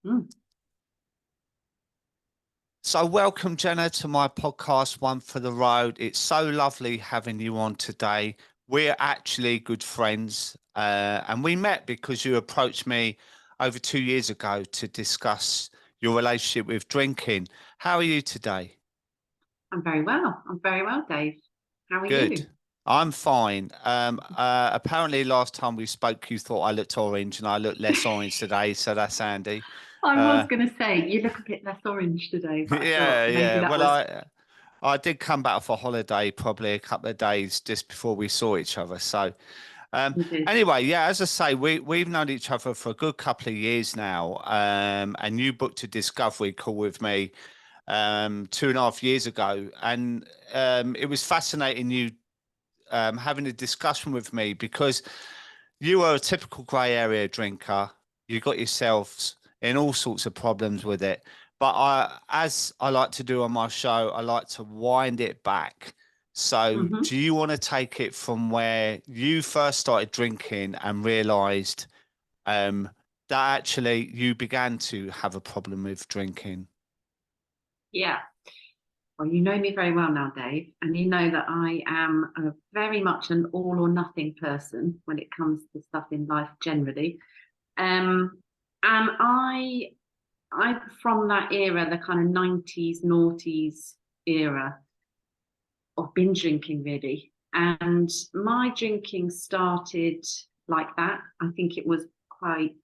Mm. So welcome, Jenna, to my podcast, One for the Road. It's so lovely having you on today. We're actually good friends, and we met because you approached me over 2 years ago to discuss your relationship with drinking. How are you today? I'm very well. I'm very well, Dave. How are Good. you? I'm fine. Apparently last time we spoke, you thought I looked orange, and I look less orange today, so that's handy. I was Uh, going to say you look a bit less orange today, but I thought yeah, maybe yeah. that Well, was I did come back for holiday probably a couple of days just before we saw each other. So um, you did. anyway, yeah, as I say, we've known each other for a good couple of years now. And you booked a discovery call with me 2.5 years ago, and it was fascinating you having a discussion with me because you are a typical grey area drinker. You got yourselves in all sorts of problems with it. But as I like to do on my show, I like to wind it back. So, Hmm. do you want to take it from where you first started drinking and realised um, that actually you began to have a problem with drinking? Yeah. Well, you know me very well now, Dave, and you know that I am very much an all or nothing person when it comes to stuff in life generally. And I'm from that era, the kind of 90s, noughties era of binge drinking, really. And my drinking started like that. I think it was quite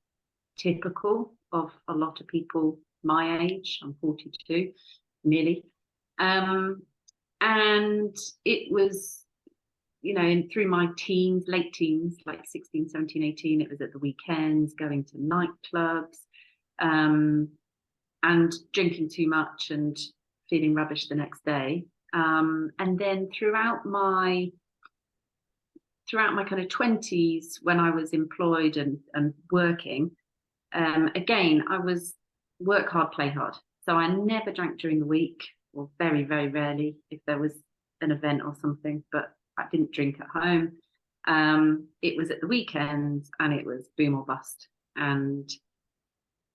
typical of a lot of people my age. I'm 42, nearly. Um, and it was, through my teens, late teens, like 16, 17, 18, it was at the weekends, going to nightclubs, um, and drinking too much and feeling rubbish the next day. And then throughout my kind of 20s, when I was employed and working, again, I was work hard, play hard. So I never drank during the week, or very, very rarely if there was an event or something, but I didn't drink at home. It was at the weekends and it was boom or bust. And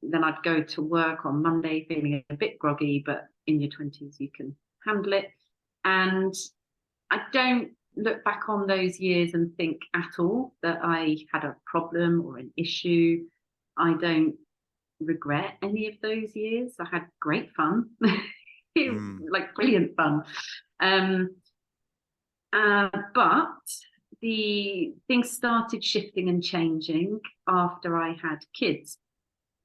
then I'd go to work on Monday feeling a bit groggy, but in your 20s, you can handle it. And I don't look back on those years and think at all that I had a problem or an issue. I don't regret any of those years. I had great fun, Mm, like brilliant fun. Um, but the things started shifting and changing after I had kids.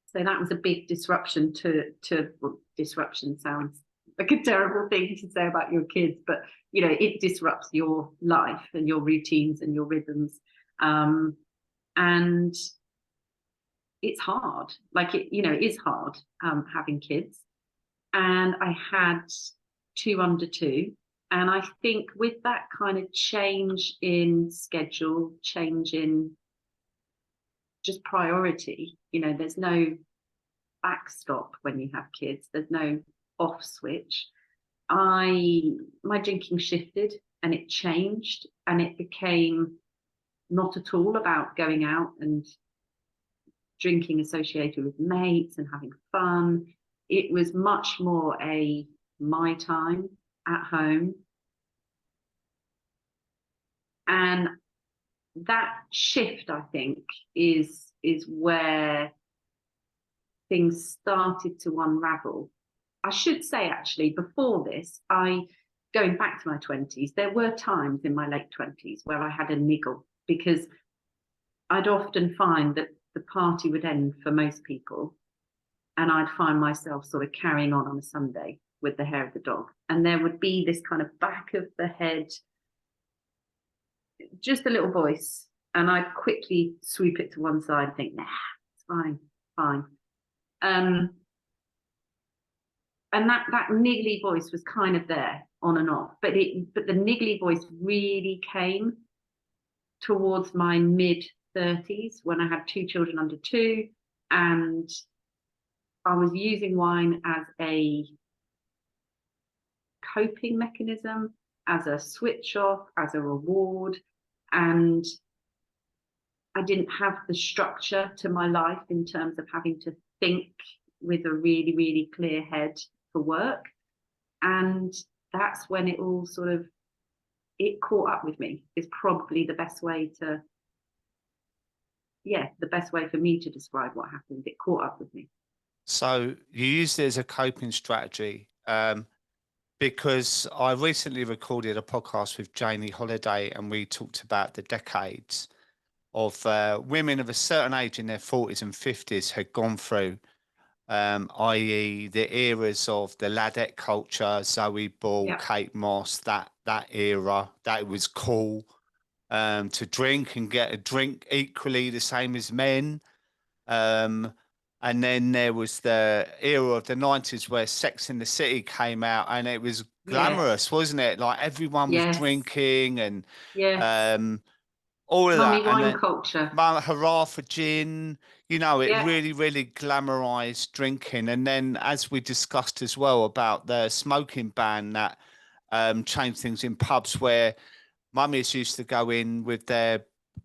So that was a big disruption to well, disruption sounds like a terrible thing to say about your kids, but it disrupts your life and your routines and your rhythms. Um, and it's hard. Like it is hard having kids. And I had two under two. And I think with that kind of change in schedule, change in just priority, there's no backstop when you have kids. There's no off switch. My drinking shifted and it changed and it became not at all about going out and drinking associated with mates and having fun. It was much more a my time at home. And that shift, I think, is where things started to unravel. I should say, actually, before this, going back to my 20s, there were times in my late 20s where I had a niggle because I'd often find that the party would end for most people, and I'd find myself sort of carrying on a Sunday with the hair of the dog. And there would be this kind of back of the head, just a little voice. And I'd quickly sweep it to one side and think, nah, it's fine, fine. Um, and that niggly voice was kind of there on and off, but the niggly voice really came towards my mid 30s when I had two children under two, and I was using wine as a coping mechanism, as a switch off, as a reward, and I didn't have the structure to my life in terms of having to think with a really, really clear head for work. And that's when it all sort of, it caught up with me, is probably the best way to, the best way for me to describe what happened. It caught up with me. So you used it as a coping strategy, because I recently recorded a podcast with Janie Holiday, and we talked about the decades of women of a certain age in their 40s and 50s had gone through, i.e. the eras of the ladette culture, Zoe Ball, Kate Moss, that era, that it was cool to drink and get a drink equally the same as men. And then there was the era of the 90s where Sex in the City came out, and it was glamorous, wasn't it? Like everyone was drinking and all of Mummy that. And wine then culture. hurrah for gin. You know, it really, really glamorized drinking. And then, as we discussed as well about the smoking ban that changed things in pubs where mummies used to go in with their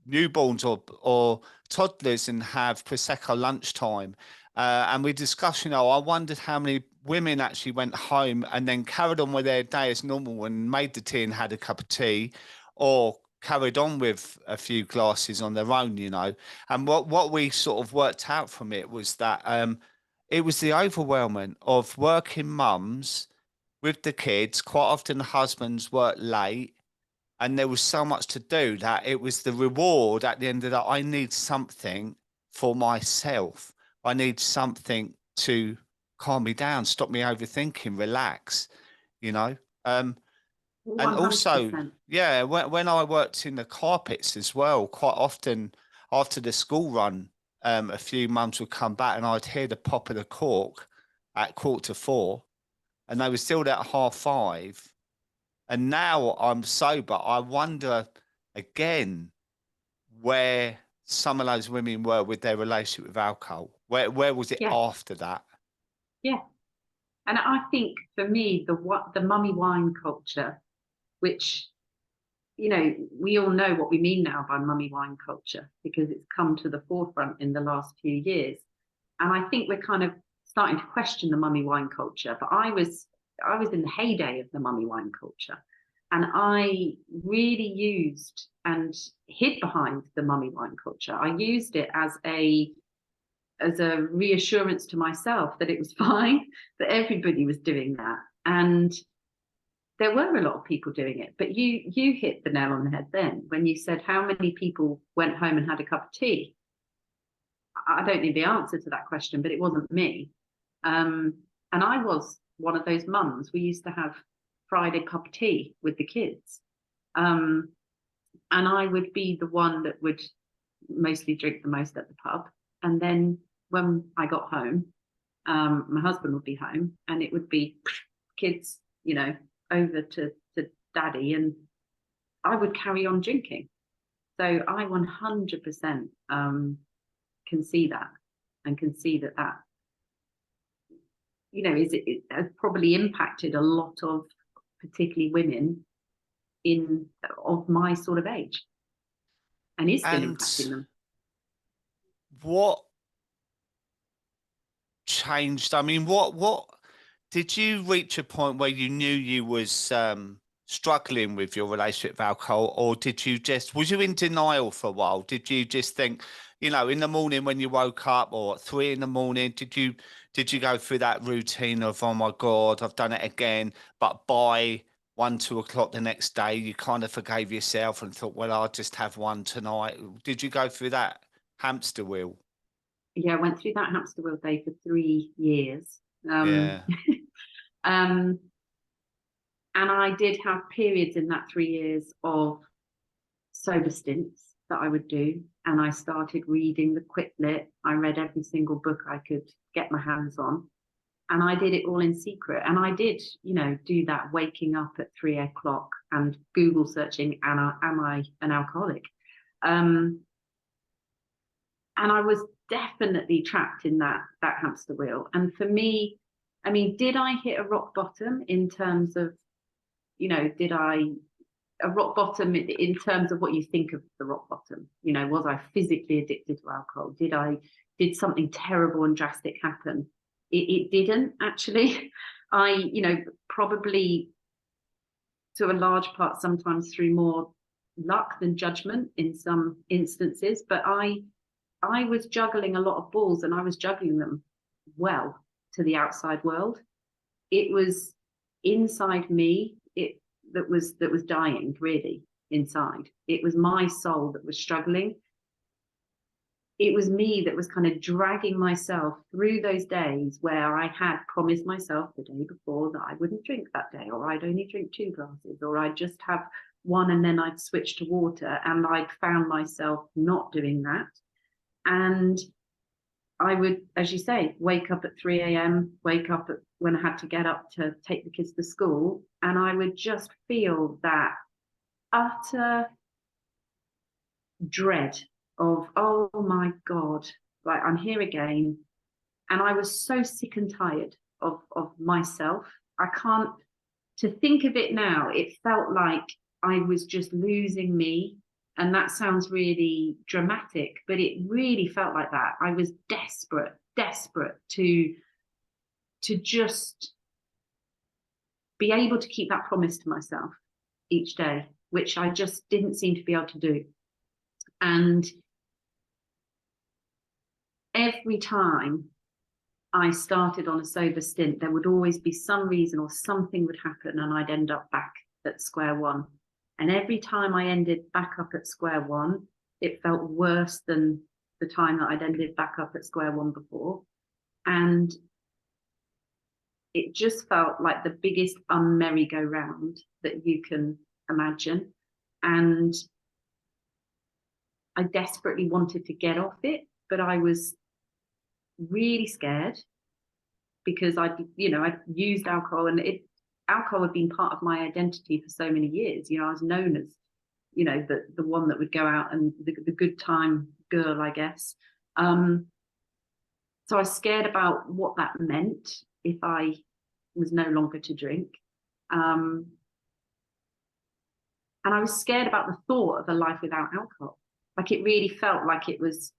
newborns or toddlers and have Prosecco lunchtime. And we discussed, you know, I wondered how many women actually went home and then carried on with their day as normal and made the tea and had a cup of tea, or carried on with a few glasses on their own, you know. And what we sort of worked out from it was that it was the overwhelming of working mums with the kids. Quite often the husbands worked late, and there was so much to do that it was the reward at the end of that. I need something for myself. I need something to calm me down, stop me overthinking, relax, you know. And 100%. also, when I worked in the carpets as well, quite often after the school run, a few mums would come back and I'd hear the pop of the cork at 4:45, and they were still there at 5:30. And now I'm sober. I wonder again where some of those women were with their relationship with alcohol. Where was it after that? Yeah. And I think for me, the mummy wine culture, which, you know, we all know what we mean now by mummy wine culture because it's come to the forefront in the last few years. And I think we're kind of starting to question the mummy wine culture. But I was in the heyday of the mummy wine culture, and I really used and hid behind the mummy wine culture. I used it as a reassurance to myself that it was fine, that everybody was doing that. And there were a lot of people doing it, but you hit the nail on the head then when you said how many people went home and had a cup of tea. I don't know the answer to that question, but it wasn't me. And I was one of those mums. We used to have Friday cup of tea with the kids. And I would be the one that would mostly drink the most at the pub. And then when I got home, my husband would be home and it would be kids, you know, over to daddy, and I would carry on drinking. So I 100% can see that, and can see that you know, it has probably impacted a lot of particularly women of my sort of age, and is still impacting them. What changed? I mean, what did you reach a point where you knew you was struggling with your relationship with alcohol, or was you in denial for a while? Did you just think, you know, in the morning when you woke up, or at 3 a.m, did you go through that routine of, oh my God, I've done it again? But by 1, 2 o'clock the next day, you kind of forgave yourself and thought, well, I'll just have one tonight. Did you go through that hamster wheel? Yeah, I went through that hamster wheel day for 3 years. And I did have periods in that 3 years of sober stints that I would do. And I started reading the Quick Lit. I read every single book I could get my hands on. And I did it all in secret. And I did, you know, do that waking up at 3 o'clock and Google searching, am I an alcoholic? And I was definitely trapped in that hamster wheel. And for me, I mean, did I hit a rock bottom in terms of, you know, a rock bottom in terms of what you think of the rock bottom? You know, was I physically addicted to alcohol? Did something terrible and drastic happen? it didn't actually. I, you know, probably to a large part sometimes through more luck than judgment in some instances, but I was juggling a lot of balls, and I was juggling them well to the outside world. It was inside me that was dying, really, inside. It was my soul that was struggling. It was me that was kind of dragging myself through those days where I had promised myself the day before that I wouldn't drink that day, or I'd only drink 2 glasses, or I'd just have one and then I'd switch to water. And I'd found myself not doing that. And I would, as you say, wake up at 3 a.m., wake up when I had to get up to take the kids to school, and I would just feel that utter dread of, oh my God, like I'm here again. And I was so sick and tired of myself. I can't, to think of it now, it felt like I was just losing me. And that sounds really dramatic, but it really felt like that. I was desperate to just be able to keep that promise to myself each day, which I just didn't seem to be able to do. And every time I started on a sober stint, there would always be some reason or something would happen, and I'd end up back at square one. And every time I ended back up at square one, it felt worse than the time that I'd ended back up at square one before. And it just felt like the biggest merry-go-round that you can imagine. And I desperately wanted to get off it, but I was really scared because I used alcohol, and alcohol had been part of my identity for so many years. You know, I was known as, you know, the one that would go out and the good time girl, I guess. So I was scared about what that meant if I was no longer to drink. And I was scared about the thought of a life without alcohol. Like, it really felt like it was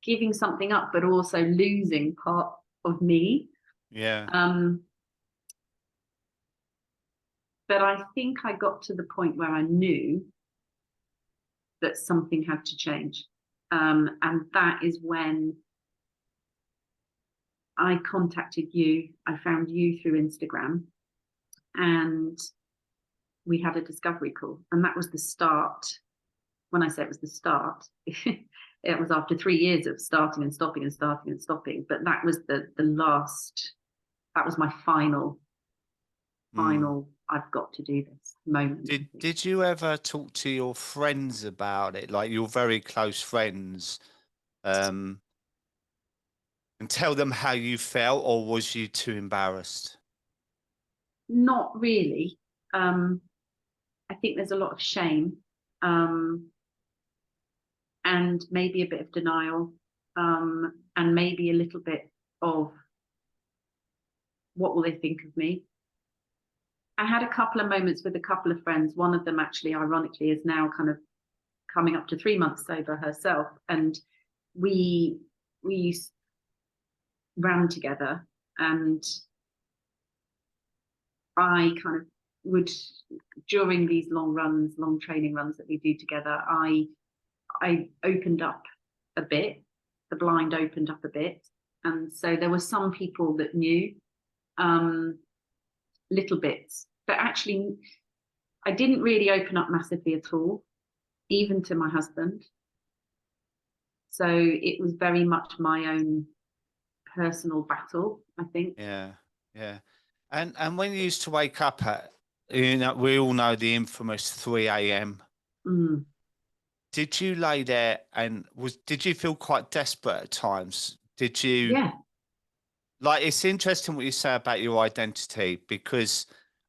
giving something up, but also losing part of me. Yeah. But I think I got to the point where I knew that something had to change. And that is when I contacted you. I found you through Instagram, and we had a discovery call. And that was the start. When I say it was the start, it was after 3 years of starting and stopping and starting and stopping. But that was the last, that was my final, I've got to do this moment. Did you ever talk to your friends about it, like your very close friends, and tell them how you felt, or was you too embarrassed? Not really. I think there's a lot of shame, and maybe a bit of denial, and maybe a little bit of what will they think of me. I had a couple of moments with a couple of friends. One of them, actually, ironically, is now kind of coming up to 3 months sober herself, and we ran together, and I kind of would, during these long training runs that we do together, I opened up a bit, the blind opened up a bit. And so there were some people that knew little bits, but actually I didn't really open up massively at all, even to my husband. So it was very much my own personal battle, I think. Yeah. And when you used to wake up at, you know, we all know the infamous 3 a.m. Did you lay there and did you feel quite desperate at times? Did you? Yeah. Like, it's interesting what you say about your identity, because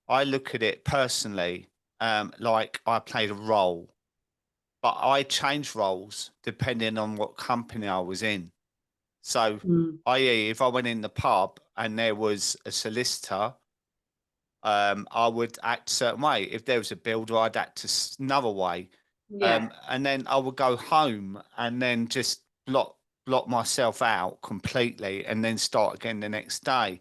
I look at it personally, like I played a role, but I changed roles depending on what company I was in. So, i.e., if I went in the pub and there was a solicitor, I would act a certain way. If there was a builder, I'd act another way. Yeah. And then I would go home and then just block block myself out completely and then start again the next day.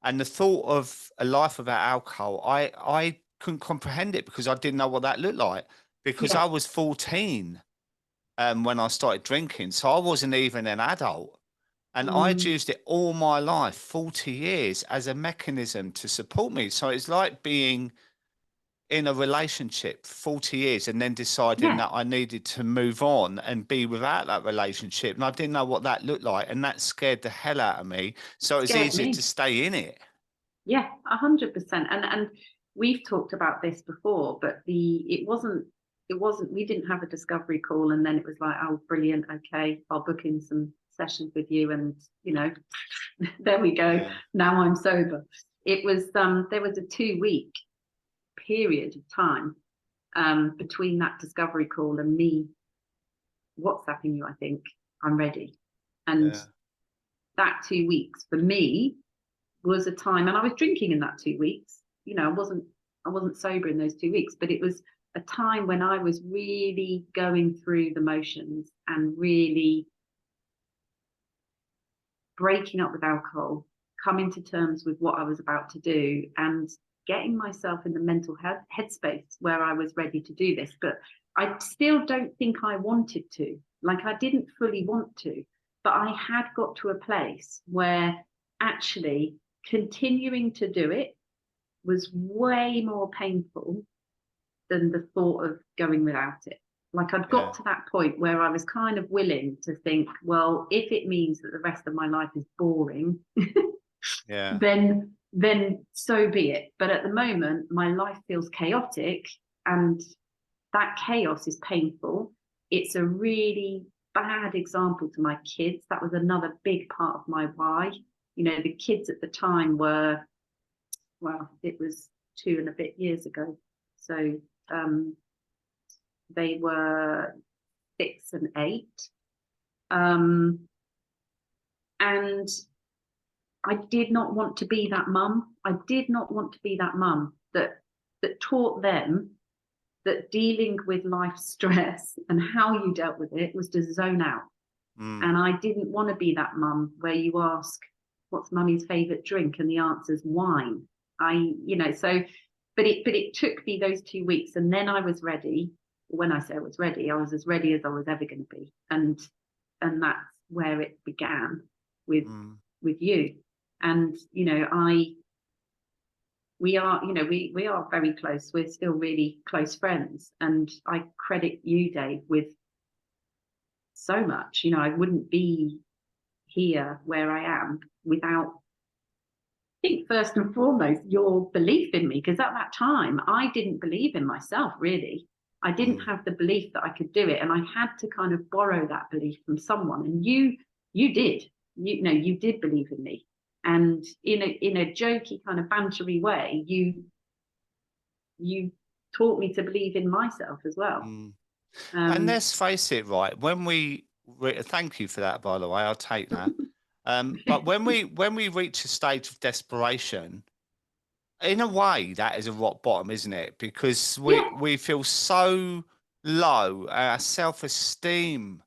And the thought of a life without alcohol, I couldn't comprehend it because I didn't know what that looked like, because Yeah. I was 14 when I started drinking. So I wasn't even an adult. And I'd Mm. used it all my life, 40 years, as a mechanism to support me. So it's like being in a relationship 40 years and then deciding Yeah. that I needed to move on and be without that relationship. And I didn't know what that looked like. And that scared the hell out of me. So it's Scared easier me. to stay in it. Yeah, 100%. And we've talked about this before, but it wasn't we didn't have a discovery call and then it was like, oh brilliant, okay, I'll book in some sessions with you and there we go. Yeah. Now I'm sober. It was there was a 2 week period of time between that discovery call and me WhatsApping you, I think, I'm ready. And Yeah. that 2 weeks for me was a time, and I was drinking in that 2 weeks. I wasn't sober in those 2 weeks, but it was a time when I was really going through the motions and really breaking up with alcohol, coming to terms with what I was about to do, and getting myself in the mental headspace where I was ready to do this. But I still don't think I wanted to. Like, I didn't fully want to, but I had got to a place where actually continuing to do it was way more painful than the thought of going without it. Like, I'd Yeah. got to that point where I was kind of willing to think, well, if it means that the rest of my life is boring, Yeah. then so be it. But at the moment, my life feels chaotic, and that chaos is painful. It's a really bad example to my kids. That was another big part of my why. The kids at the time were, well, it was 2 and a bit years ago. So they were 6 and 8. And I did not want to be that mum. I did not want to be that mum that taught them that dealing with life stress and how you dealt with it was to zone out. And I didn't want to be that mum where you ask, what's mummy's favourite drink? And the answer's wine. But it took me those 2 weeks, and then I was ready. When I say I was ready, I was as ready as I was ever going to be. And that's where it began with you. And we are very close. We're still really close friends. And I credit you, Dave, with so much. I wouldn't be here where I am without, I think, first and foremost, your belief in me. Because at that time, I didn't believe in myself, really. I didn't have the belief that I could do it. And I had to kind of borrow that belief from someone. And you did. You did believe in me. And in a jokey kind of bantery way, you taught me to believe in myself as well. And let's face it, right? Thank you for that, by the way. I'll take that. But when we reach a stage of desperation, in a way, that is a rock bottom, isn't it? Because we feel so low, our self-esteem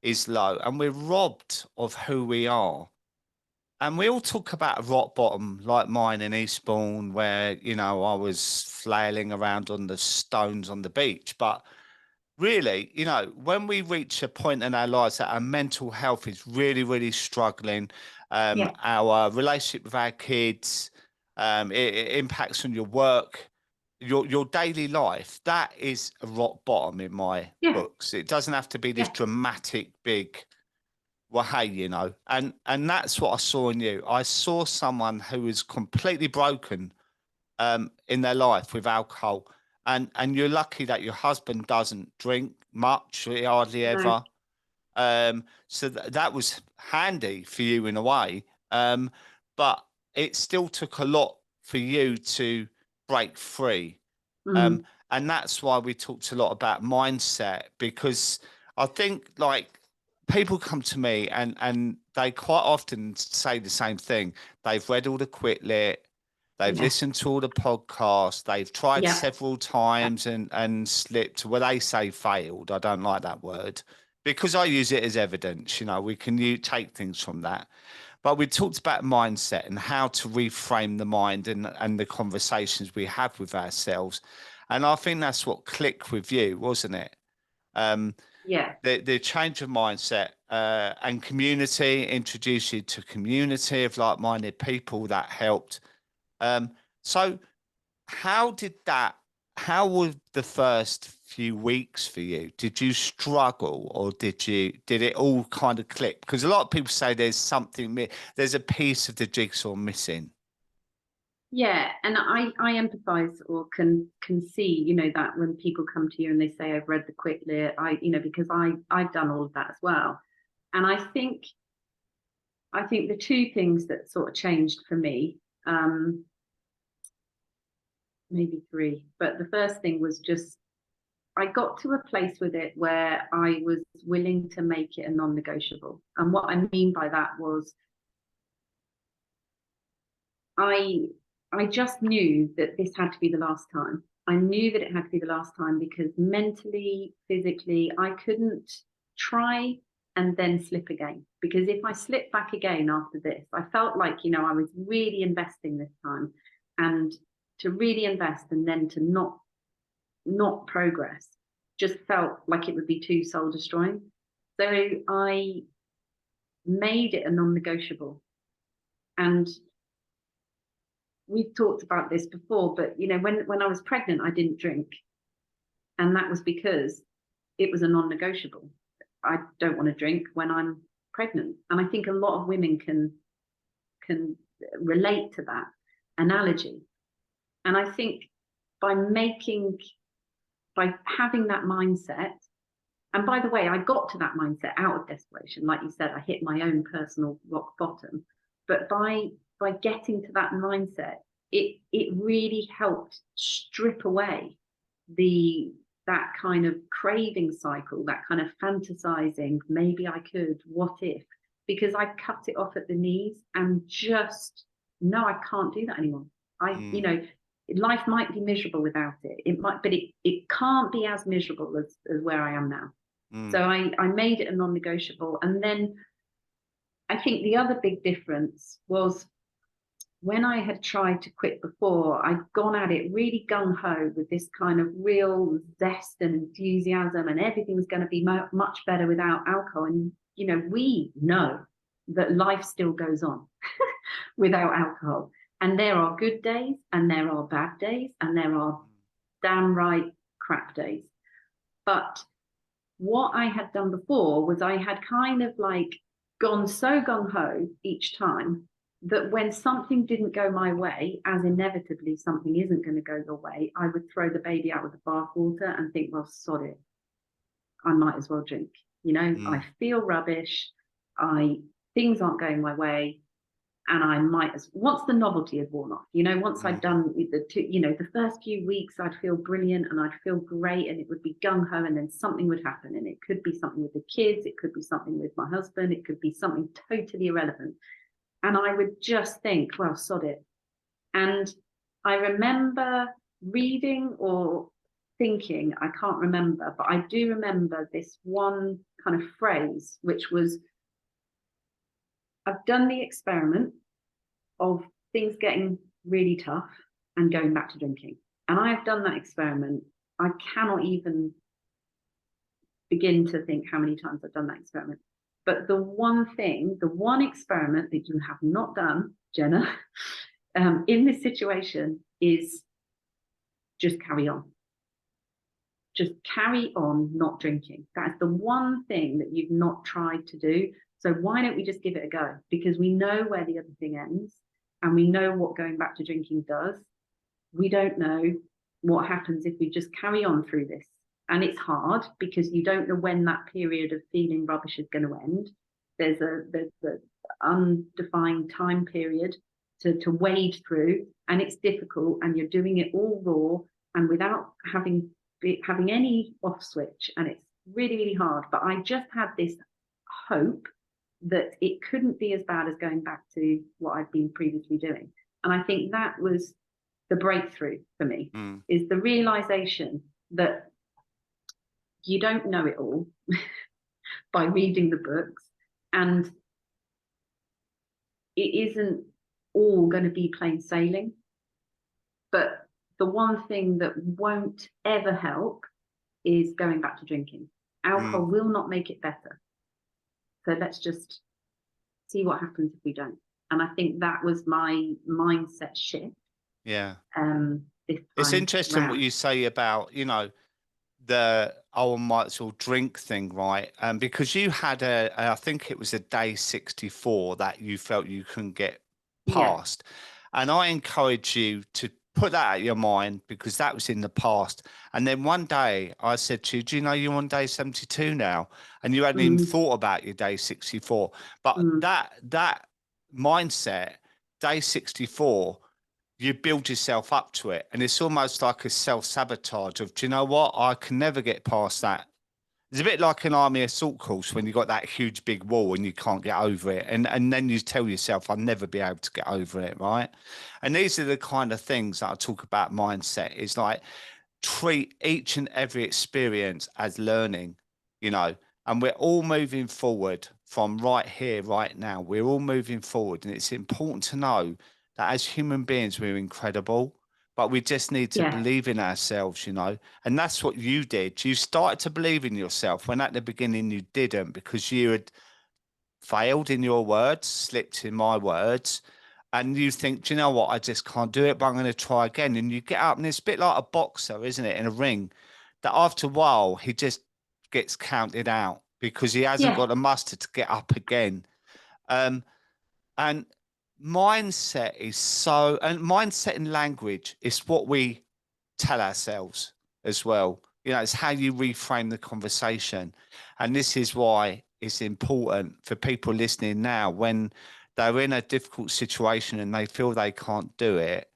is low, and we're robbed of who we are. And we all talk about a rock bottom like mine in Eastbourne, where, I was flailing around on the stones on the beach. But really, when we reach a point in our lives that our mental health is really, really struggling, our relationship with our kids, it impacts on your work, your daily life, that is a rock bottom in my books. It doesn't have to be this dramatic, big, well, hey, and that's what I saw in you. I saw someone who was completely broken in their life with alcohol, and you're lucky that your husband doesn't drink much, hardly ever. So that was handy for you in a way, but it still took a lot for you to break free. And that's why we talked a lot about mindset, because I think, like, people come to me and they quite often say the same thing. They've read all the Quit Lit, they've listened to all the podcasts, they've tried several times and slipped. Well, they say failed. I don't like that word, because I use it as evidence, you know, we can take things from that. But we talked about mindset and how to reframe the mind and the conversations we have with ourselves. And I think that's what clicked with you, wasn't it? Yeah. The change of mindset and community, introduce you to community of like-minded people that helped. So how were the first few weeks for you? Did you struggle, or did it all kind of click? Because a lot of people say there's a piece of the jigsaw missing. Yeah, and I empathize or can see, you know, that when people come to you and they say, I've read the quick lit, because I've done all of that as well. And I think the two things that sort of changed for me, maybe three, but the first thing was just I got to a place with it where I was willing to make it a non-negotiable. And what I mean by that was I just knew that this had to be the last time. I knew that it had to be the last time because mentally, physically, I couldn't try and then slip again. Because if I slipped back again after this, I felt like, you know, I was really investing this time, and to really invest and then to not progress just felt like it would be too soul destroying. So I made it a non-negotiable. And we've talked about this before, but you know, when I was pregnant, I didn't drink. And that was because it was a non-negotiable. I don't want to drink when I'm pregnant. And I think a lot of women can relate to that analogy. And I think by having that mindset, and by the way, I got to that mindset out of desperation. Like you said, I hit my own personal rock bottom. But by getting to that mindset, it really helped strip away that kind of craving cycle, that kind of fantasizing, maybe I could, what if? Because I cut it off at the knees and just, no, I can't do that anymore. You know, life might be miserable without it. It might, but it can't be as miserable as where I am now. So I made it a non-negotiable. And then I think the other big difference was when I had tried to quit before, I'd gone at it really gung-ho with this kind of real zest and enthusiasm, and everything's going to be much better without alcohol. And, you know, we know that life still goes on without alcohol. And there are good days and there are bad days and there are downright crap days. But what I had done before was I had kind of like gone so gung-ho each time that when something didn't go my way, as inevitably something isn't going to go your way, I would throw the baby out with the bathwater and think, well, sod it. I might as well drink. You know, I feel rubbish. Things aren't going my way. And I might as once the novelty had worn off, you know, once I'd done the first few weeks, I'd feel brilliant and I'd feel great and it would be gung-ho, and then something would happen, and it could be something with the kids, it could be something with my husband, it could be something totally irrelevant. And I would just think, well, sod it. And I remember reading or thinking, I can't remember, but I do remember this one kind of phrase, which was, I've done the experiment of things getting really tough and going back to drinking. And I've done that experiment. I cannot even begin to think how many times I've done that experiment. But the one experiment that you have not done, Jenna, in this situation is just carry on. Just carry on not drinking. That's the one thing that you've not tried to do. So why don't we just give it a go? Because we know where the other thing ends and we know what going back to drinking does. We don't know what happens if we just carry on through this. And it's hard because you don't know when that period of feeling rubbish is going to end. There's the undefined time period to wade through, and it's difficult, and you're doing it all raw and without having any off switch, and it's really, really hard. But I just had this hope that it couldn't be as bad as going back to what I'd been previously doing. And I think that was the breakthrough for me, is the realization that you don't know it all, by reading the books, and it isn't all going to be plain sailing. But the one thing that won't ever help is going back to drinking. Alcohol will not make it better. So let's just see what happens if we don't. And I think that was my mindset shift. Yeah. This It's time interesting what round. you say about, you know, the I might sort of drink thing, right? Because you had I think it was a day 64 that you felt you couldn't get Yeah. past. And I encourage you to put that out of your mind because that was in the past. And then one day I said to you, do you know you're on day 72 now? And you hadn't even thought about your day 64. But that mindset, day 64, you build yourself up to it. And it's almost like a self-sabotage of, do you know what? I can never get past that. It's a bit like an army assault course when you've got that huge big wall and you can't get over it. And then you tell yourself, I'll never be able to get over it, right? And these are the kind of things that I talk about mindset. It's like treat each and every experience as learning, you know, and we're all moving forward from right here, right now. We're all moving forward. And it's important to know that as human beings, we're incredible, but we just need to believe in ourselves, you know. And that's what you did. You started to believe in yourself when at the beginning you didn't, because you had failed in your words, slipped in my words, and you think, do you know what, I just can't do it, but I'm going to try again. And you get up, and it's a bit like a boxer, isn't it, in a ring, that after a while he just gets counted out because he hasn't got the muster to get up again. And mindset is so, and mindset and language is what we tell ourselves as well. You know, it's how you reframe the conversation. And this is why it's important for people listening now when they're in a difficult situation and they feel they can't do it,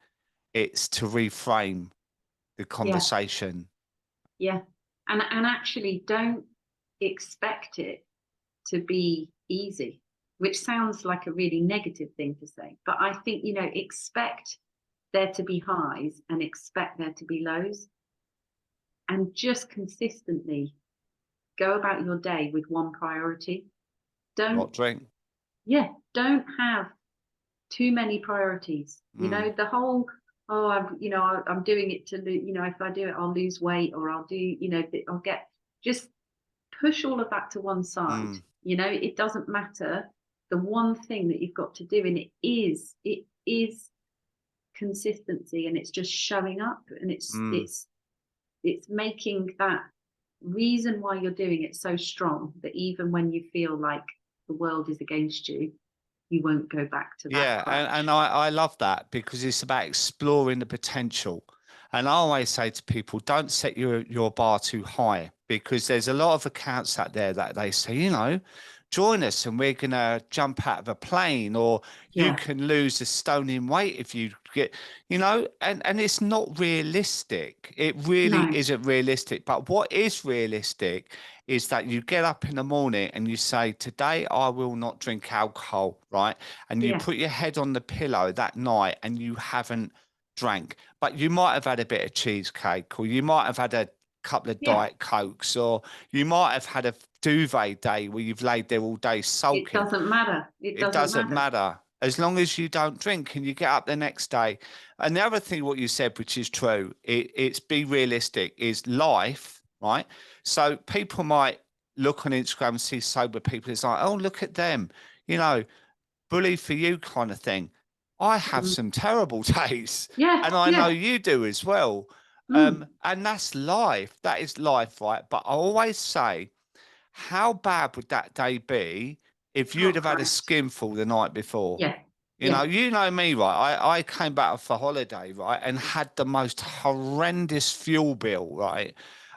it's to reframe the conversation. Yeah. And actually don't expect it to be easy, which sounds like a really negative thing to say. But I think, you know, expect there to be highs and expect there to be lows. And just consistently go about your day with one priority. Not drink. Don't have too many priorities. You know, the whole, I'm doing it to lose, you know, if I do it, I'll lose weight, or I'll do, you know, I'll get, just push all of that to one side. You know, it doesn't matter. The one thing that you've got to do, and it is consistency, and it's just showing up, and it's making that reason why you're doing it so strong that even when you feel like the world is against you, you won't go back to that. Yeah, and I love that because it's about exploring the potential. And I always say to people, don't set your bar too high, because there's a lot of accounts out there that they say, you know, join us and we're going to jump out of a plane, or you can lose a stone in weight if you get, you know, and it's not realistic. It really isn't realistic. But what is realistic is that you get up in the morning and you say, today I will not drink alcohol, right? And you put your head on the pillow that night and you haven't drank, but you might have had a bit of cheesecake, or you might have had a couple of Diet Cokes, or you might have had a duvet day where you've laid there all day sulking. It doesn't matter. It doesn't matter as long as you don't drink and you get up the next day. And the other thing, what you said, which is true, it's be realistic, is life, right? So people might look on Instagram and see sober people. It's like, oh, look at them, you know, bully for you kind of thing. I have some terrible days, and I know you do as well. And that's life. That is life, right? But I always say, how bad would that day be if you'd have had a skinful the night before? You know me, right? I came back for holiday, right, and had the most horrendous fuel bill, right?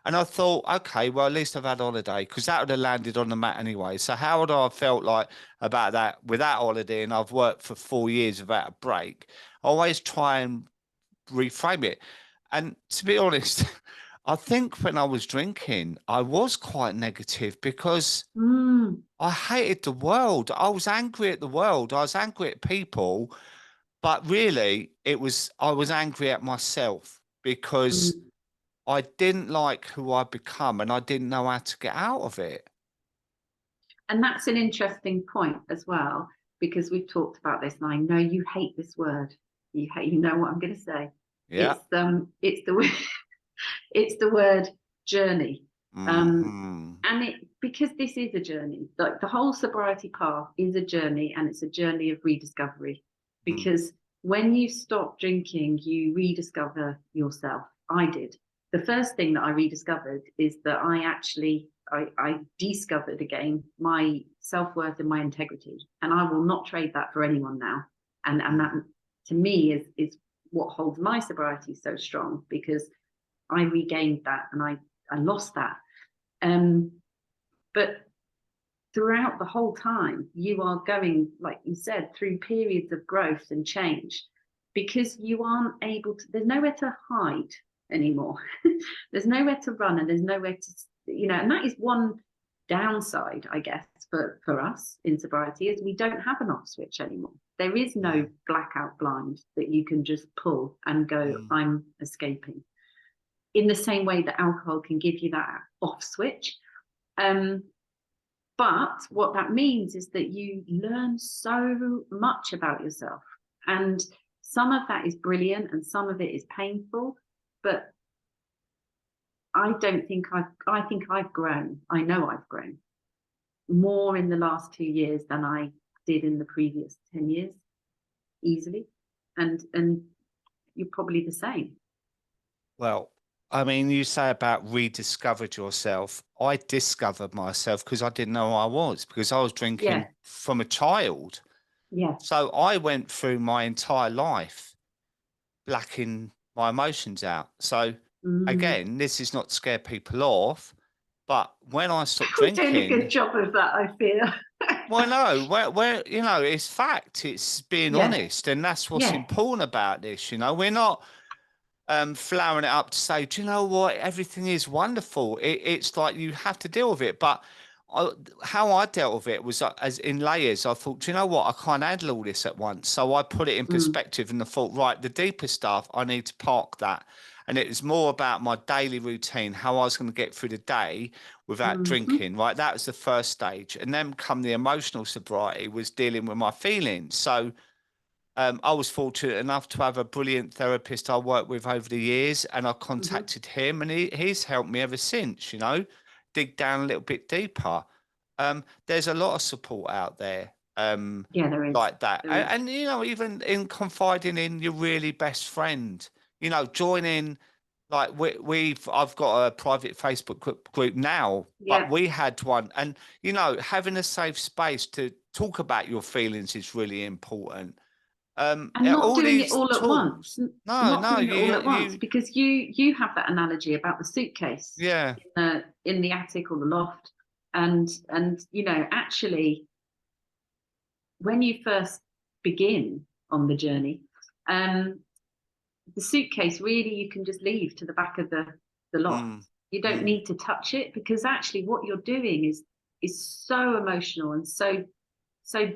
And I thought, okay, well, at least I've had holiday, because that would have landed on the mat anyway. So how would I have felt like about that without holiday? And I've worked for 4 years without a break. I always try and reframe it. And to be honest, I think when I was drinking, I was quite negative because I hated the world. I was angry at the world. I was angry at people. But really, I was angry at myself because I didn't like who I'd become and I didn't know how to get out of it. And that's an interesting point as well, because we've talked about this, and I know you hate this word. You know what I'm going to say. Yeah. It's the it's the word journey. Mm-hmm. And because this is a journey, like the whole sobriety path is a journey, and it's a journey of rediscovery. Because when you stop drinking, you rediscover yourself. I did. The first thing that I rediscovered is that I discovered again my self-worth and my integrity, and I will not trade that for anyone now. And that, to me, is what holds my sobriety so strong, because I regained that and I lost that. But throughout the whole time, you are going, like you said, through periods of growth and change, because you aren't able to, there's nowhere to hide anymore. There's nowhere to run, and there's nowhere to, and that is one downside, I guess, for us in sobriety, is we don't have an off switch anymore. There is no blackout blind that you can just pull and go, I'm escaping. In the same way that alcohol can give you that off switch. But what that means is that you learn so much about yourself. And some of that is brilliant and some of it is painful. But I think I've grown. I know I've grown more in the last 2 years than I did in the previous 10 years, easily. And you're probably the same. Well, I mean, you say about rediscovered yourself. I discovered myself because I didn't know who I was, because I was drinking from a child. Yeah. So I went through my entire life blacking my emotions out. So again, this is not to scare people off, but when I stopped drinking, we're doing a good job of that, I feel. Well, no, where it's fact. It's being honest, and that's what's important about this. We're not flowering it up to say, do you know what, everything is wonderful. It's like you have to deal with it. But how I dealt with it was as in layers. I thought, do you know what, I can't handle all this at once. So I put it in perspective, and I thought, right, the deeper stuff, I need to park that. And it was more about my daily routine, how I was going to get through the day without drinking, right? That was the first stage. And then come the emotional sobriety, was dealing with my feelings. So I was fortunate enough to have a brilliant therapist I worked with over the years, and I contacted him, and he's helped me ever since, dig down a little bit deeper. There's a lot of support out there. There is. Like that. And even in confiding in your really best friend, joining, like I've got a private Facebook group now, but we had one, and having a safe space to talk about your feelings is really important. And not doing it all at once. Because you have that analogy about the suitcase in the attic or the loft, and actually, when you first begin on the journey, the suitcase, really, you can just leave to the back of the loft. You don't need to touch it, because actually what you're doing is so emotional and so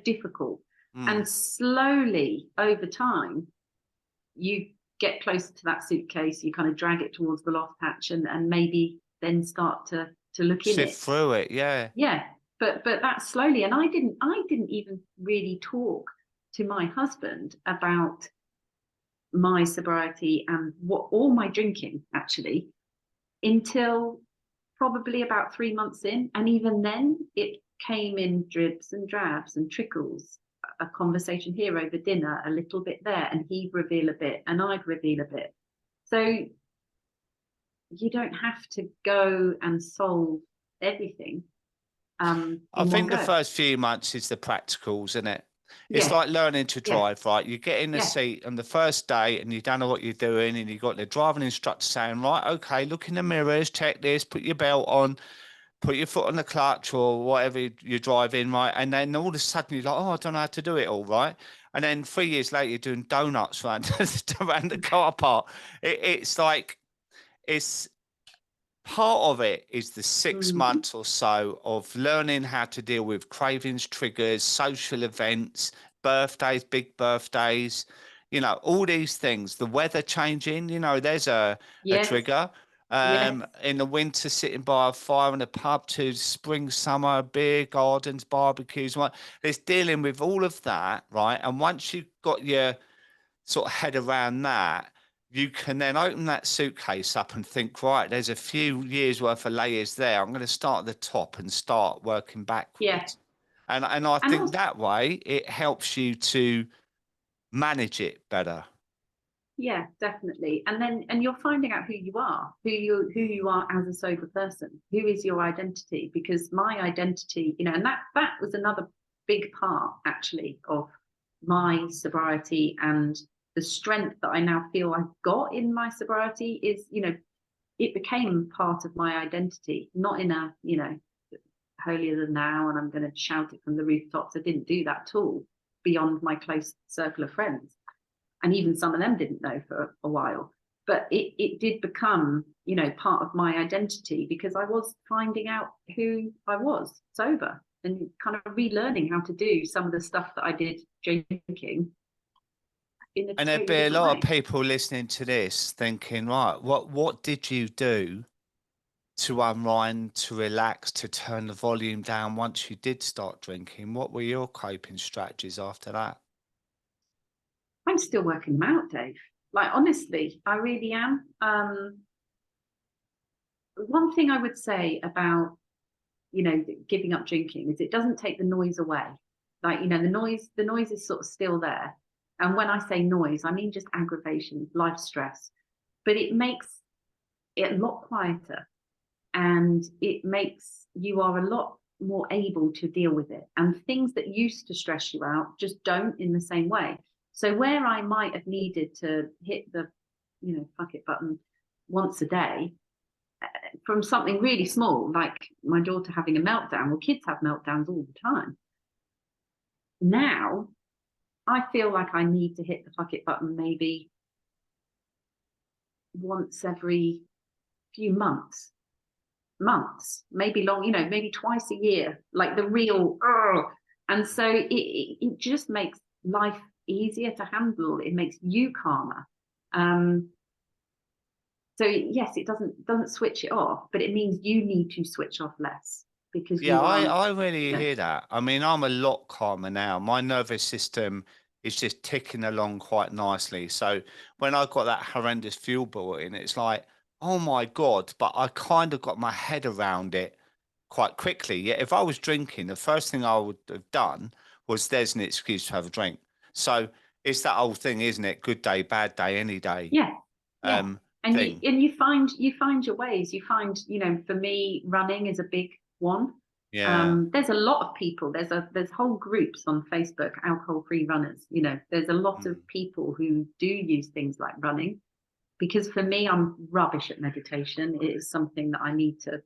difficult. And slowly over time, you get closer to that suitcase, you kind of drag it towards the loft hatch, and maybe then start to look in it. Sift through it, but that's slowly. And I didn't even really talk to my husband about my sobriety and all my drinking, actually, until probably about 3 months in. And even then, it came in dribs and drabs and trickles. A conversation here over dinner, a little bit there, and he'd reveal a bit and I'd reveal a bit. So you don't have to go and solve everything. I think the first few months is the practicals, isn't it? It's like learning to drive, right? You get in the seat on the first day and you don't know what you're doing, and you got the driving instructor saying, right, okay, look in the mirrors, check this, put your belt on, put your foot on the clutch or whatever you're driving, right? And then all of a sudden you're like, oh, I don't know how to do it all, right? And then 3 years later, you're doing donuts around the car park. It's like, it's part of it is the 6 months or so of learning how to deal with cravings, triggers, social events, birthdays, big birthdays, all these things, the weather changing, there's a trigger. Yes. In the winter, sitting by a fire in a pub, to spring, summer, beer gardens, barbecues. Right, it's dealing with all of that, right? And once you've got your sort of head around that, you can then open that suitcase up and think, right, there's a few years worth of layers there. I'm going to start at the top and start working Yeah. backwards. And I And think also, that way it helps you to manage it better. yeah, definitely. And then you're finding out who you are as a sober person. Who is your identity? Because my identity, and that was another big part actually of my sobriety, and the strength that I now feel I've got in my sobriety is, it became part of my identity, not in a, holier than thou and I'm going to shout it from the rooftops. I didn't do that at all beyond my close circle of friends. And even some of them didn't know for a while. But it did become, part of my identity, because I was finding out who I was sober and kind of relearning how to do some of the stuff that I did drinking in a And there'd totally be a different lot of way. people listening to this thinking, right, what did you do to unwind, to relax, to turn the volume down once you did start drinking? What were your coping strategies after that? I'm still working them out, Dave. Like, honestly, I really am. One thing I would say about, giving up drinking is it doesn't take the noise away. Like, the noise is sort of still there. And when I say noise, I mean just aggravation, life stress. But it makes it a lot quieter, and it makes you are a lot more able to deal with it. And things that used to stress you out just don't in the same way. So where I might have needed to hit the, fuck it button once a day, from something really small, like my daughter having a meltdown. Well, kids have meltdowns all the time. Now, I feel like I need to hit the fuck it button maybe once every few months, maybe long, maybe twice a year, like the real. And so it just makes life easier to handle. It makes you calmer. So yes, it doesn't switch it off, but it means you need to switch off less because Yeah, you are. I really hear that. I mean, I'm a lot calmer now. My nervous system is just ticking along quite nicely. So when I got that horrendous fuel bill in, it's like, oh my God, but I kind of got my head around it quite quickly. Yeah, if I was drinking, the first thing I would have done was there's an excuse to have a drink. So it's that old thing, isn't it? Good day, bad day, any day Yeah, yeah. um And thing. you find your ways. You find, for me, running is a big one. Yeah. There's a lot of people. There's whole groups on Facebook, alcohol-free runners. There's a lot of Mm. people who do use things like running. Because for me, I'm rubbish at meditation. It is something that I need to,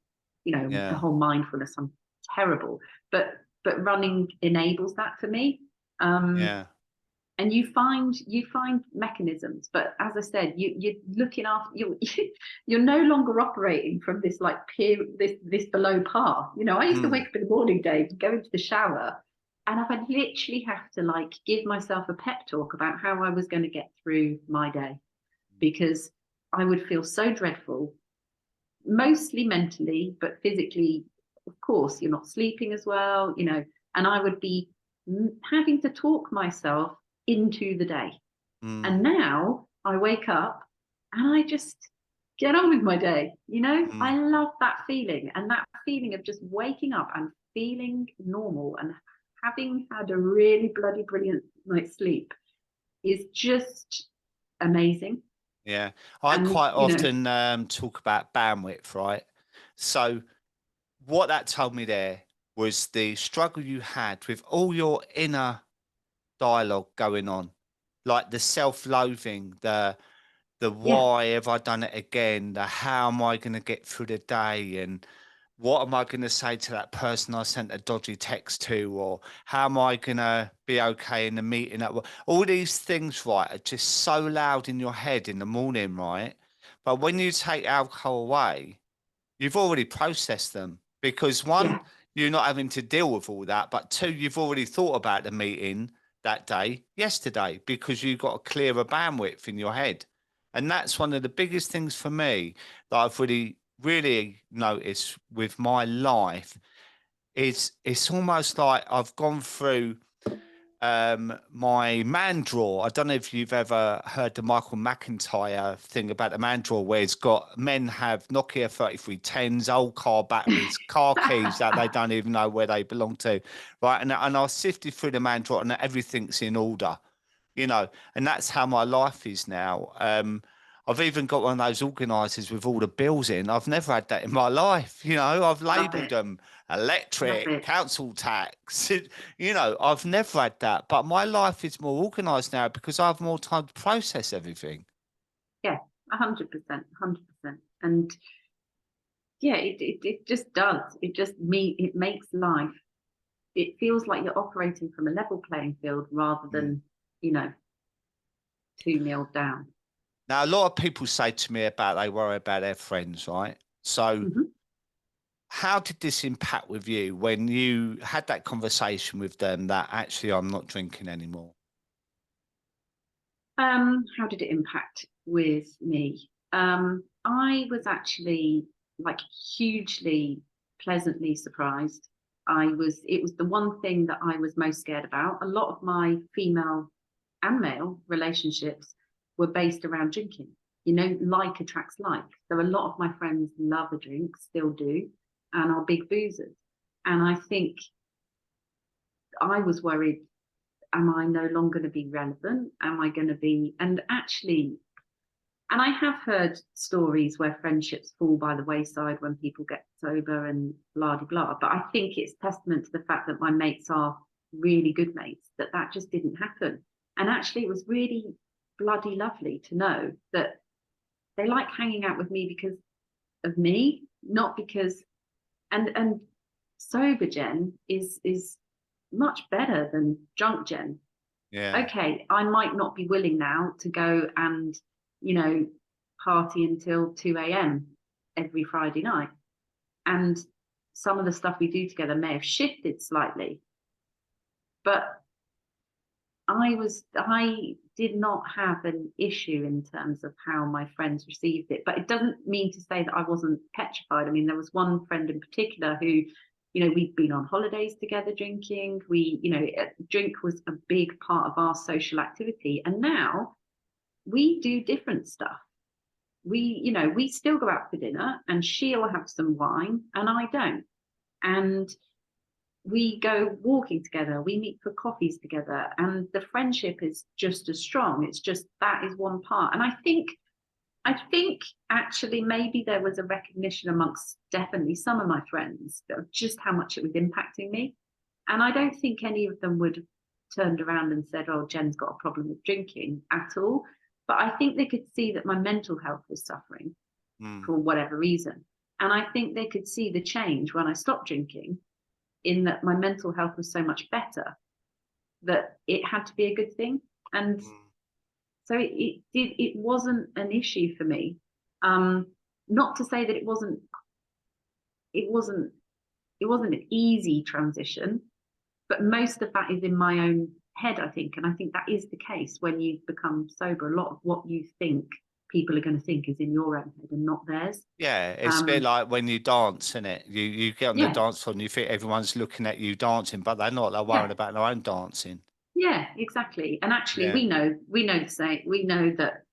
the Yeah. whole mindfulness. I'm terrible, but running enables that for me. Um, Yeah. and you find mechanisms, but as I said, you're looking after you. You're no longer operating from this like peer this below par. I used to Mm. wake up in the morning, Dave, go into the shower, and I would literally have to like give myself a pep talk about how I was going to get through my day, because I would feel so dreadful, mostly mentally, but physically, of course, you're not sleeping as well, and I would be having to talk myself into the day. Mm. And now I wake up and I just get on with my day. I Mm. love that feeling, and that feeling of just waking up and feeling normal and having had a really bloody brilliant night's sleep is just amazing. Yeah, I And quite often talk about bandwidth, right? So what that told me there was the struggle you had with all your inner dialogue going on, like the self-loathing, the yeah, why have I done it again, the how am I going to get through the day, and what am I going to say to that person I sent a dodgy text to, or how am I going to be okay in the meeting at work? All these things, right, are just so loud in your head in the morning, right? But when you take alcohol away, you've already processed them, because one, yeah, you're not having to deal with all that, but two, you've already thought about the meeting that day yesterday because you've got a clearer bandwidth in your head. And that's one of the biggest things for me that I've really noticed with my life is it's almost like I've gone through my man drawer. I don't know if you've ever heard the Michael McIntyre thing about the man drawer, where it's got men have Nokia 3310s, old car batteries, car keys that they don't even know where they belong to, right? And I sifted through the man drawer and everything's in order, you know, and that's how my life is now. I've even got one of those organisers with all the bills in. I've never had that in my life. You know, I've Love labelled it. them Love electric, it. council tax. You know, I've never had that. But my life is more organised now because I have more time to process everything. Yeah, 100%, 100%. And yeah, it just does. It makes life, it feels like you're operating from a level playing field rather Mm. than, you know, 2-0 down. Now, a lot of people say to me about they worry about their friends, right? So, Mhm. how did this impact with you when you had that conversation with them that actually I'm not drinking anymore? How did it impact with me? I was actually like hugely pleasantly surprised. It was the one thing that I was most scared about. A lot of my female and male relationships were based around drinking. You know, like attracts like. So a lot of my friends love a drink, still do, and are big boozers. And I think I was worried, am I no longer going to be relevant? Am I going to be, and actually, and I have heard stories where friendships fall by the wayside when people get sober and blah, blah, blah. But I think it's testament to the fact that my mates are really good mates, that just didn't happen. And actually, it was really bloody lovely to know that they like hanging out with me because of me, not because, and sober Jen is much better than drunk Jen. Yeah. Okay, I might not be willing now to go and, you know, party until 2 a.m. every Friday night. And some of the stuff we do together may have shifted slightly. But I did not have an issue in terms of how my friends received it. But it doesn't mean to say that I wasn't petrified. I mean, there was one friend in particular who, you know, we'd been on holidays together drinking. You know, drink was a big part of our social activity. And now we do different stuff. You know, we still go out for dinner and she'll have some wine and I don't. And we go walking together, we meet for coffees together, and the friendship is just as strong. It's just that is one part. And I think actually maybe there was a recognition amongst definitely some of my friends of just how much it was impacting me. And I don't think any of them would have turned around and said, oh, Jen's got a problem with drinking at all. But I think they could see that my mental health was suffering Mm. for whatever reason. And I think they could see the change when I stopped drinking, in that my mental health was so much better that it had to be a good thing. And Mm. so it wasn't an issue for me. Not to say that it wasn't an easy transition, but most of that is in my own head, I think. And I think that is the case when you become sober. A lot of what you think people are going to think is in your own head and not theirs. Yeah, it's a bit like when you dance, isn't it? You get on the Yeah, dance floor and you think everyone's looking at you dancing, but they're not. They're yeah, worried about their own dancing. yeah, exactly. And actually, Yeah. we know the same. We know that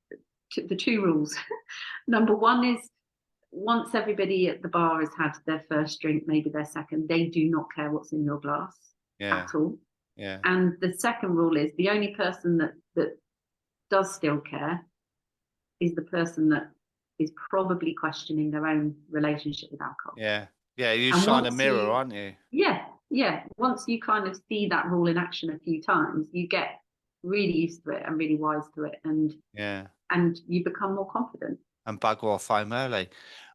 the two rules. Number one is, once everybody at the bar has had their first drink, maybe their second, they do not care what's in your glass Yeah. at all. Yeah. And the second rule is, the only person that does still care is the person that is probably questioning their own relationship with alcohol. Yeah. Yeah. You And shine a once mirror, you, aren't you? yeah, once you kind of see that rule in action a few times, you get really used to it and really wise to it, Yeah. and you become more confident. And bugger off home early.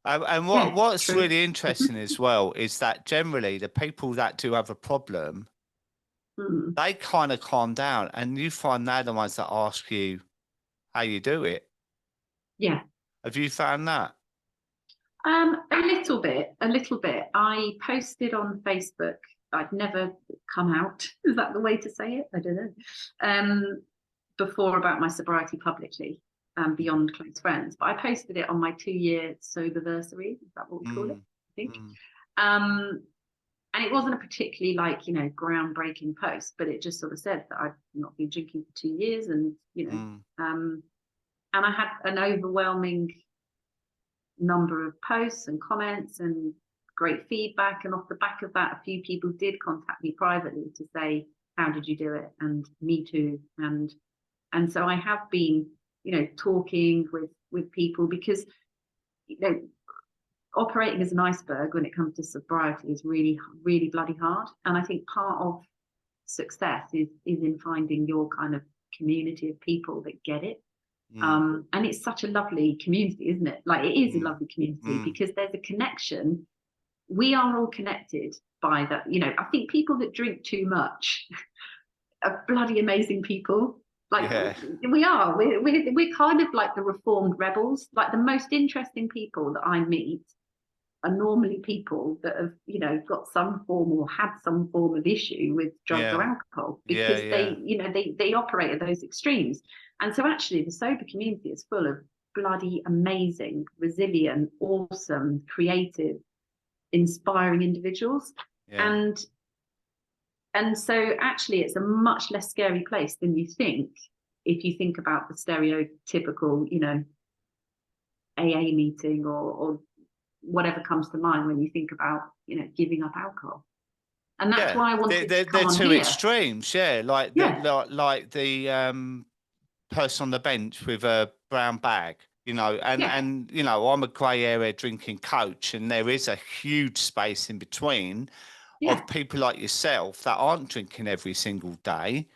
And Yeah, what's true. really interesting as well is that generally the people that do have a problem, Mm. they kind of calm down, and you find they're the ones that ask you how you do it. Yeah. Have you found that? A little bit, a little bit. I posted on Facebook. I'd never come out. Is that the way to say it? I don't know. Before, about my sobriety publicly. beyond close friends. But I posted it on my 2-year soberversary. Is that what we call it? I think. And it wasn't a particularly like, you know, groundbreaking post, but it just sort of said that I've not been drinking for 2 years, and, you know, and I had an overwhelming number of posts and comments and great feedback. And off the back of that, a few people did contact me privately to say, how did you do it? And me too. And so I have been, you know, talking with people, because, you know, operating as an iceberg when it comes to sobriety is really, really bloody hard. And I think part of success is in finding your kind of community of people that get it. And it's such a lovely community, isn't it? Like, it is a lovely community because there's a connection. We are all connected by that. You know, I think people that drink too much are bloody amazing people. Like, we are. We're kind of like the reformed rebels. Like, the most interesting people that I meet are normally people that have, you know, got some form or had some form of issue with drugs or alcohol, because they, you know, they operate at those extremes. And so actually the sober community is full of bloody amazing, resilient, awesome, creative, inspiring individuals. And so actually it's a much less scary place than you think, if you think about the stereotypical, you know, AA meeting or whatever comes to mind when you think about, you know, giving up alcohol. And that's why I wanted to come on two here. extremes, like the person on the bench with a brown bag, you know, and you know, I'm a grey area drinking coach, and there is a huge space in between of people like yourself that aren't drinking every single day.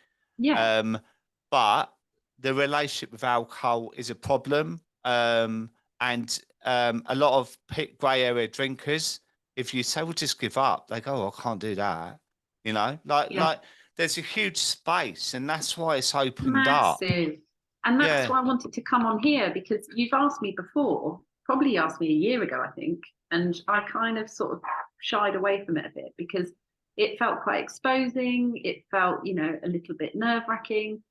But the relationship with alcohol is a problem. And a lot of grey area drinkers, if you say, well, just give up, they go, oh, I can't do that. You know, like there's a huge space, and that's why it's opened up. And that's why I wanted to come on here, because you've asked me before, probably asked me a year ago, I think, and I kind of sort of shied away from it a bit because it felt quite exposing. It felt, you know, a little bit nerve-wracking.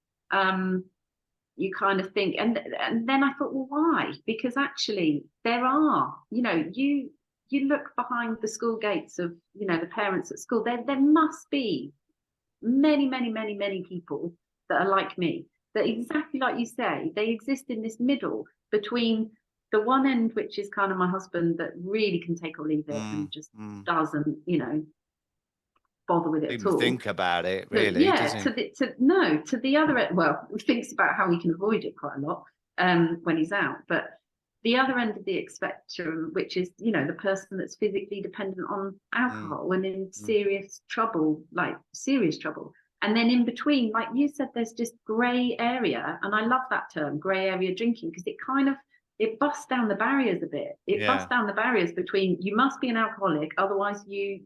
You kind of think, and then I thought, well, why? Because actually there are, you know, you look behind the school gates of, you know, the parents at school, there must be many, many, many, many people that are like me, that exactly like you say, they exist in this middle between the one end, which is kind of my husband, that really can take or leave it and just doesn't, you know, bother with it at all. Think about it, really. To the other end, well, thinks about how he can avoid it quite a lot when he's out. But the other end of the spectrum, which is, you know, the person that's physically dependent on alcohol and in serious trouble, like serious trouble. And then in between, like you said, there's just grey area, and I love that term, grey area drinking, because it busts down the barriers a bit. It busts down the barriers between, you must be an alcoholic, otherwise you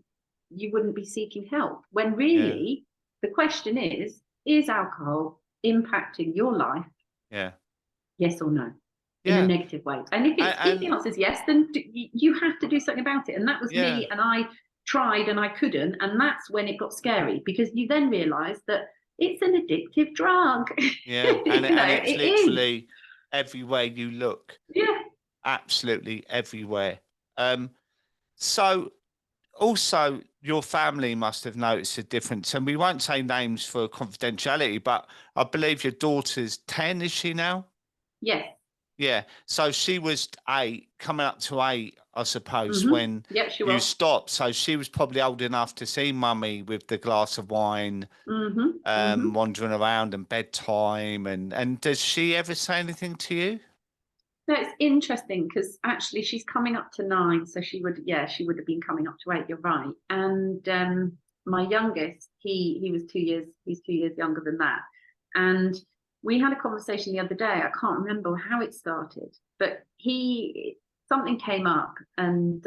wouldn't be seeking help, when really the question is alcohol impacting your life? Yes or no? In a negative way. And if the answer is yes, then you have to do something about it. And that was me, and I tried and I couldn't, and that's when it got scary, because you then realize that it's an addictive drug. And it's literally everywhere you look. Absolutely everywhere. So also, your family must have noticed a difference, and we won't say names for confidentiality, but I believe your daughter's 10, is she now? Yes. Yeah. So she was 8, coming up to 8, I suppose, when you stopped. So she was probably old enough to see mummy with the glass of wine, wandering around, and bedtime. And does she ever say anything to you? No, it's interesting because actually she's coming up to 9, so she would have been coming up to 8. You're right. And my youngest, he was 2 years. He's 2 years younger than that. And we had a conversation the other day. I can't remember how it started, but something came up and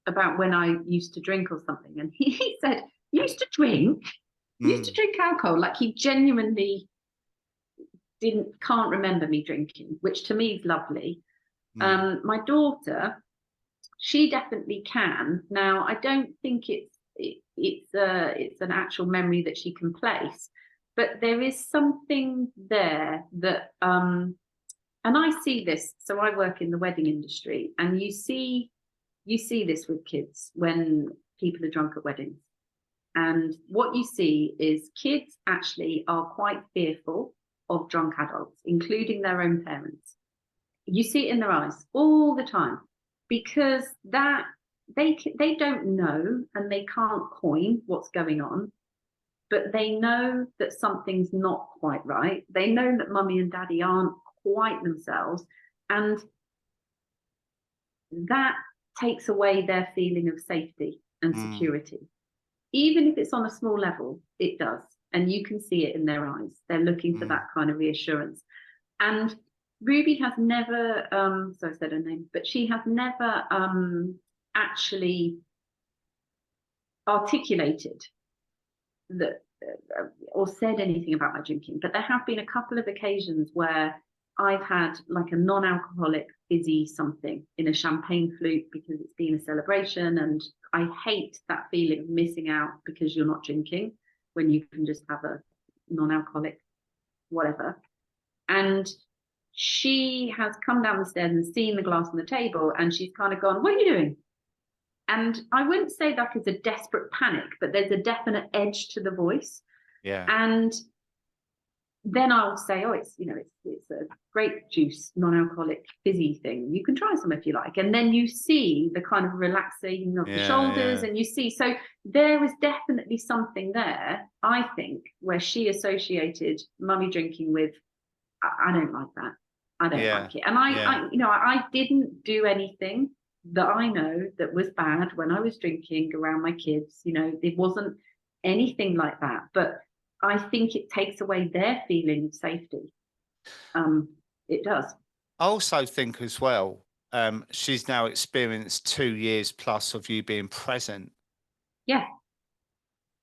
about when I used to drink or something, and he said, "You used to drink? You used to drink alcohol?" Like, he genuinely can't remember me drinking, which to me is lovely. My daughter, she definitely can. Now, I don't think it's an actual memory that she can place, but there is something there that, and I see this. So I work in the wedding industry, and you see this with kids when people are drunk at weddings. And what you see is kids actually are quite fearful of drunk adults, including their own parents. You see it in their eyes all the time, because that they don't know and they can't coin what's going on, but they know that something's not quite right. They know that mummy and daddy aren't quite themselves, and that takes away their feeling of safety and security. Even if it's on a small level, it does. And you can see it in their eyes. They're looking for that kind of reassurance. And Ruby has never, so I said her name, but she has never actually articulated that or said anything about my drinking. But there have been a couple of occasions where I've had like a non-alcoholic fizzy something in a champagne flute because it's been a celebration, and I hate that feeling of missing out because you're not drinking when you can just have a non-alcoholic whatever. And she has come down the stairs and seen the glass on the table, and she's kind of gone, "What are you doing?" And I wouldn't say that is a desperate panic, but there's a definite edge to the voice. Yeah. And then I'll say, "Oh, it's it's a grape juice, non-alcoholic fizzy thing. You can try some if you like." And then you see the kind of relaxing of the shoulders, and you see, so there is definitely something there, I think, where she associated mummy drinking with, I don't like that. I don't like it. And I didn't do anything that I know that was bad when I was drinking around my kids. It wasn't anything like that. But I think it takes away their feeling of safety. It does. I also think as well, she's now experienced 2 years plus of you being present. Yeah.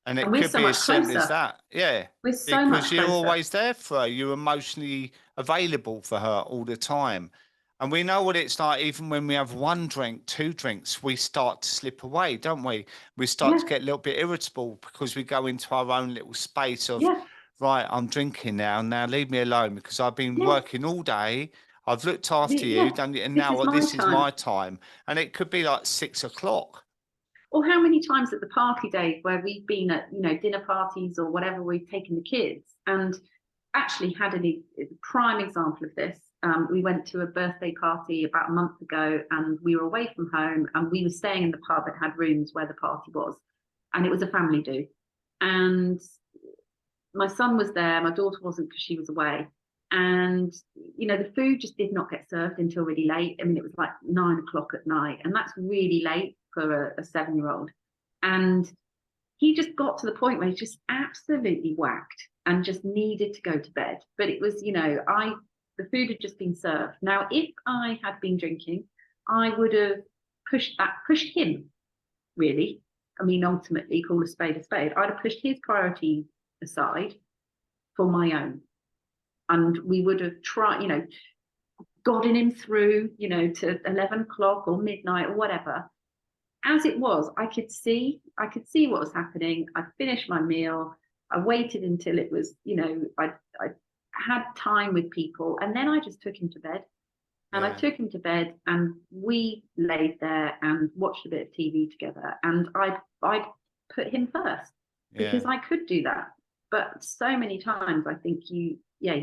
And it we're could so be much as simple as closer. that. Yeah. We're so much Because you're closer. always there for her. You're emotionally available for her all the time. And we know what it's like. Even when we have one drink, two drinks, we start to slip away, don't we? We start to get a little bit irritable because we go into our own little space of, right, I'm drinking now. Now leave me alone because I've been working all day. I've looked after you, and now this is my time. And it could be like 6 o'clock. Or how many times at the party days where we've been at, dinner parties or whatever, we've taken the kids, and actually had a prime example of this. We went to a birthday party about a month ago, and we were away from home, and we were staying in the pub that had rooms where the party was, and it was a family do. And my son was there, my daughter wasn't because she was away. And, the food just did not get served until really late. I mean, it was like 9 o'clock at night, and that's really late for a 7-year-old. And he just got to the point where he just absolutely whacked and just needed to go to bed. But it was, the food had just been served. Now, if I had been drinking, I would have pushed him, really. I mean, ultimately, call a spade a spade. I'd have pushed his priorities aside for my own. And we would have tried, gotten him through, to 11 o'clock or midnight or whatever. As it was, I could see what was happening. I finished my meal. I waited until it was, I had time with people, and then I just took him to bed. And I took him to bed, and we laid there and watched a bit of TV together. And I'd put him first because I could do that. But so many times, I think you're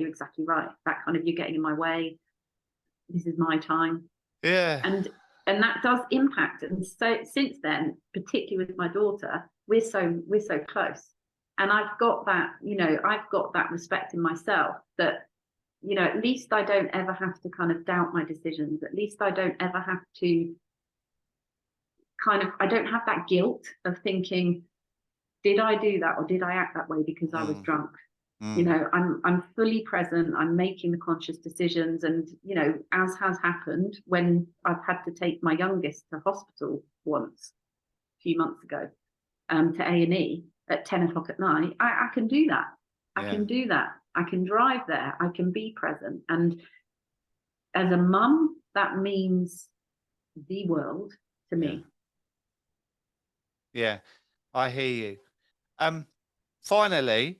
exactly right. That kind of, you're getting in my way. This is my time. Yeah. And that does impact. And so since then, particularly with my daughter, we're so close. And I've got that, I've got that respect in myself that, at least I don't ever have to kind of doubt my decisions. At least I don't ever have to I don't have that guilt of thinking, did I do that or did I act that way because I was drunk? I'm fully present. I'm making the conscious decisions. And, as has happened when I've had to take my youngest to hospital once a few months ago, to A&E at 10 o'clock at night, I can do that. I can do that. I can drive there. I can be present. And as a mum, that means the world to me. Yeah, I hear you. Finally,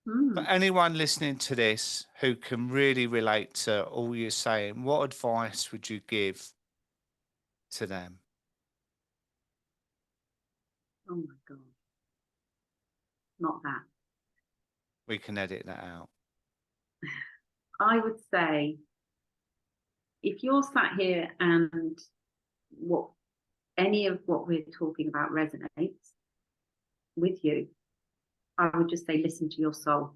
For Mm. anyone listening to this who can really relate to all you're saying, what advice would you give to them? Oh my God. Not that. We can edit that out. I would say if you're sat here and what any of what we're talking about resonates with you, I would just say listen to your soul.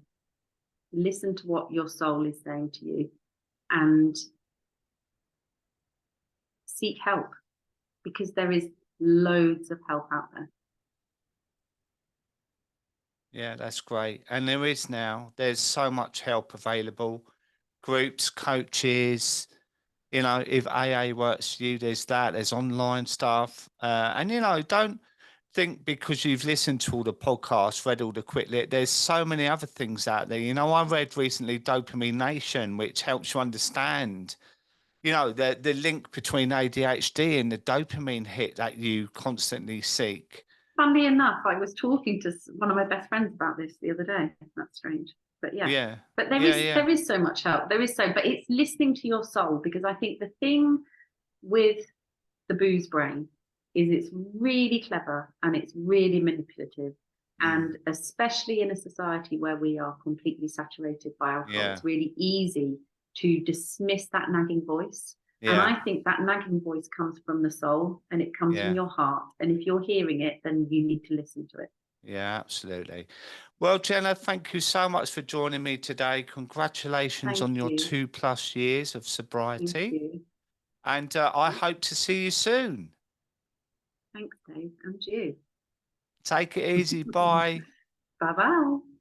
Listen to what your soul is saying to you and seek help, because there is loads of help out there. Yeah, that's great. And there is now, there's so much help available. Groups, coaches, you know, if AA works for you, there's that, there's online stuff. And, you know, don't think because you've listened to all the podcasts, read all the quick lit, there's so many other things out there. You know, I read recently Dopamine Nation, which helps you understand, you know, the link between ADHD and the dopamine hit that you constantly seek. Funnily enough, I was talking to one of my best friends about this the other day. That's strange, but yeah. Yeah. But Yeah. there is so much help. There is so, but it's listening to your soul, because I think the thing with the booze brain is it's really clever and it's really manipulative. And especially in a society where we are completely saturated by alcohol, Yeah. it's really easy to dismiss that nagging voice. And Yeah. I think that nagging voice comes from the soul and it comes from Yeah. your heart. And if you're hearing it, then you need to listen to it. Yeah, absolutely. Well, Jenna, thank you so much for joining me today. Congratulations Thank on your you. 2+ years of Thank sobriety. you. And I hope to see you soon. Thanks, Dave. And you. Take it easy. Bye. Bye bye.